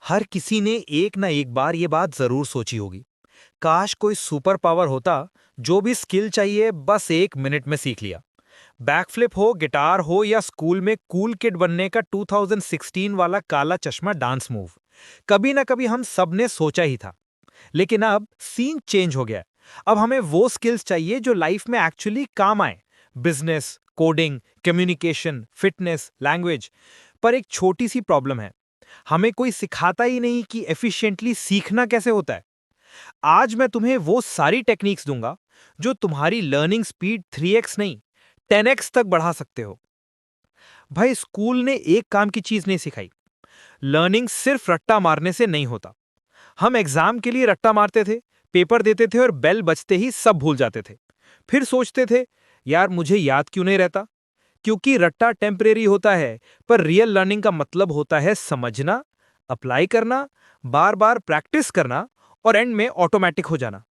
हर किसी ने एक ना एक बार ये बात जरूर सोची होगी। काश कोई सुपर पावर होता जो भी स्किल चाहिए बस 1 मिनट में सीख लिया। बैकफ्लिप हो, गिटार हो या स्कूल में कूल किड बनने का 2016 वाला काला चश्मा डांस मूव, कभी ना कभी हम सब ने सोचा ही था। लेकिन अब सीन चेंज हो गया है। अब हमें वो स्किल्स चाहिए जो लाइफ में एक्चुअली काम आए। Business, coding, communication, fitness, language. पर एक छोटी सी प्रॉब्लम है, हमें कोई सिखाता ही नहीं कि एफिशिएंटली सीखना कैसे होता है। आज मैं तुम्हें वो सारी टेक्निक्स दूंगा जो तुम्हारी लर्निंग स्पीड 3x नहीं, 10x तक बढ़ा सकते हो। भाई, स्कूल ने एक काम की चीज नहीं सिखाई। लर्निंग सिर्फ रट्टा मारने से नहीं होता। हम एग्जाम के लिए रट्टा मारते थे, पेपर देते थे और बेल बजते ही सब भूल जाते थे। फिर सोचते थे, यार मुझे याद क्यों नहीं रहता। क्योंकि रट्टा टेम्परेरी होता है, पर रियल लर्निंग का मतलब होता है समझना, अप्लाई करना, बार बार प्रैक्टिस करना और एंड में ऑटोमेटिक हो जाना।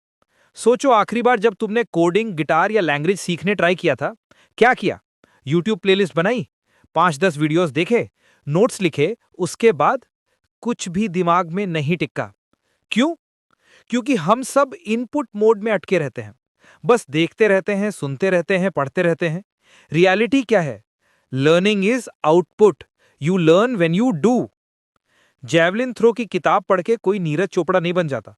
सोचो, आखिरी बार जब तुमने कोडिंग, गिटार या लैंग्वेज सीखने ट्राई किया था, क्या किया? यूट्यूब प्लेलिस्ट बनाई, 5-10 वीडियोस देखे, नोट्स लिखे, उसके बाद कुछ भी दिमाग में नहीं टिका। क्यों? क्योंकि हम सब इनपुट मोड में अटके रहते हैं। बस देखते रहते हैं, सुनते रहते हैं, पढ़ते रहते हैं। रियलिटी क्या है? Learning is output. You learn when you do. Javelin throw की किताब पढ़ के कोई नीरज चोपड़ा नहीं बन जाता।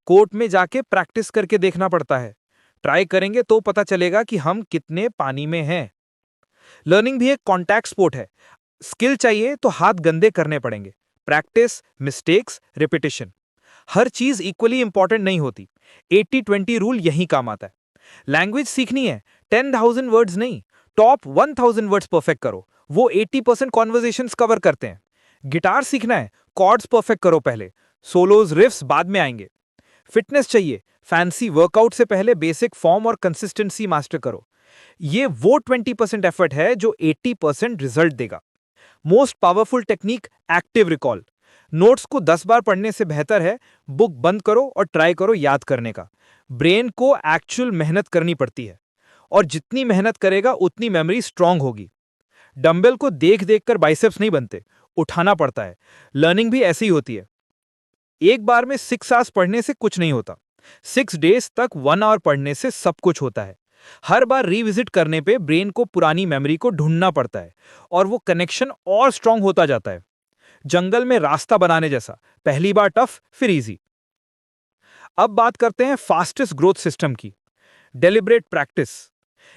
कोर्ट में जाके प्रैक्टिस करके देखना पड़ता है। ट्राई करेंगे तो पता चलेगा कि हम कितने पानी में हैं। लर्निंग भी एक कॉन्टैक्ट स्पोर्ट है। स्किल चाहिए तो हाथ गंदे करने पड़ेंगे। Practice, mistakes, repetition. हर चीज इक्वली इंपॉर्टेंट नहीं होती। 80-20 रूल यही काम आता है। लैंग्वेज सीखनी है, 10,000 वर्ड्स नहीं, टॉप 1,000 वर्ड्स परफेक्ट करो। वो 80% कॉन्वर्जेशंस कवर करते हैं। गिटार सीखना है, कॉर्ड्स परफेक्ट करो पहले, सोलोज, रिफ्स बाद में आएंगे। फिटनेस चाहिए, फैंसी वर्कआउट से पहले बेसिक फॉर्म और कंसिस्टेंसी मास्टर करो। ये वो 20% एफर्ट है जो 80% रिजल्ट देगा। Most powerful technique, active recall. Notes को 10 बार पढ़ने से बेहतर है बुक बंद करो और ट्राई करो याद करने का। ब्रेन को एक्चुअल मेहनत करनी पड़ती है, और जितनी मेहनत करेगा उतनी मेमोरी स्ट्रांग होगी। डंबल को देख देख कर बाइसेप्स नहीं बनते, उठाना पड़ता है। लर्निंग भी ऐसी ही होती है। एक बार में 6 आवर्स पढ़ने से कुछ नहीं होता। 6 डेज तक 1 आवर पढ़ने से सब कुछ होता है। हर बार रिविजिट करने पे ब्रेन को पुरानी मेमोरी को ढूंढना पड़ता है, और वो कनेक्शन और स्ट्रांग होता जाता है। जंगल में रास्ता बनाने जैसा, पहली बार टफ, फिर इजी। अब बात करते हैं फास्टेस्ट ग्रोथ सिस्टम की, डेलिब्रेट प्रैक्टिस।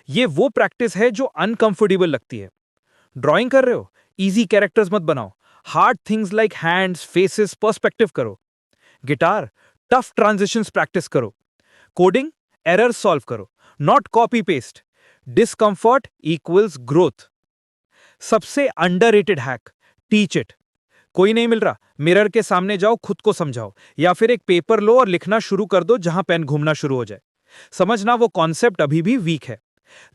ये वो प्रैक्टिस है जो अनकंफर्टेबल लगती है। ड्राइंग कर रहे हो, इजी कैरेक्टर्स मत बनाओ। Hard things like hands, faces, perspective करो। गिटार, टफ ट्रांजिशंस प्रैक्टिस करो। कोडिंग, एरर सॉल्व करो, not copy paste. Discomfort equals growth. सबसे अंडररेटेड हैक, टीच इट। कोई नहीं मिल रहा, मिरर के सामने जाओ, खुद को समझाओ, या फिर एक पेपर लो और लिखना शुरू कर दो जहां पेन घूमना शुरू हो जाए। समझना, वो कॉन्सेप्ट अभी भी वीक है।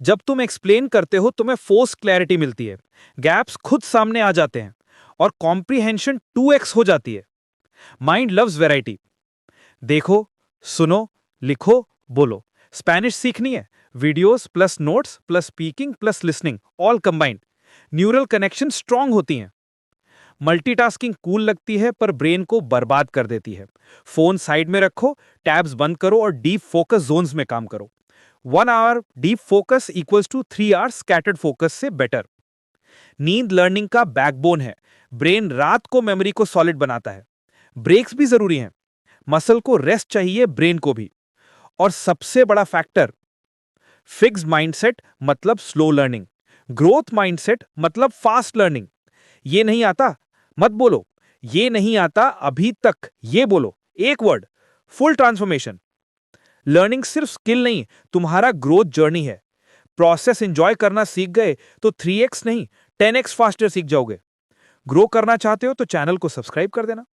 जब तुम एक्सप्लेन करते हो तुम्हें फोर्स क्लैरिटी मिलती है, गैप्स खुद सामने आ जाते हैं, और कॉम्प्रीहेंशन 2x हो जाती है। Mind loves variety. देखो, सुनो, लिखो, बोलो। स्पेनिश सीखनी है, videos plus notes plus speaking plus listening, all combined. Neural connection strong होती हैं। मल्टीटास्किंग कूल लगती है पर ब्रेन को बर्बाद कर देती है। फोन साइड में रखो, टैब्स बंद करो और डीप फोकस जोन्स में काम करो। 1 hour deep focus equals to 3 hours scattered focus से बेटर। नींद लर्निंग का बैकबोन है। ब्रेन रात को मेमोरी को सॉलिड बनाता है। ब्रेक्स भी जरूरी हैं। मसल को रेस्ट चाहिए, ब्रेन को भी। और सबसे बड़ा फैक्टर, फिक्स्ड माइंडसेट मतलब स्लो लर्निंग, ग्रोथ माइंडसेट मतलब फास्ट लर्निंग। ये नहीं आता मत बोलो, ये नहीं आता अभी तक ये बोलो, एक वर्ड, फुल ट्रांसफॉर्मेशन। लर्निंग सिर्फ स्किल नहीं, तुम्हारा ग्रोथ जर्नी है। प्रोसेस एंजॉय करना सीख गए तो 3x नहीं, 10x फास्टर सीख जाओगे। ग्रो करना चाहते हो तो चैनल को सब्सक्राइब कर देना।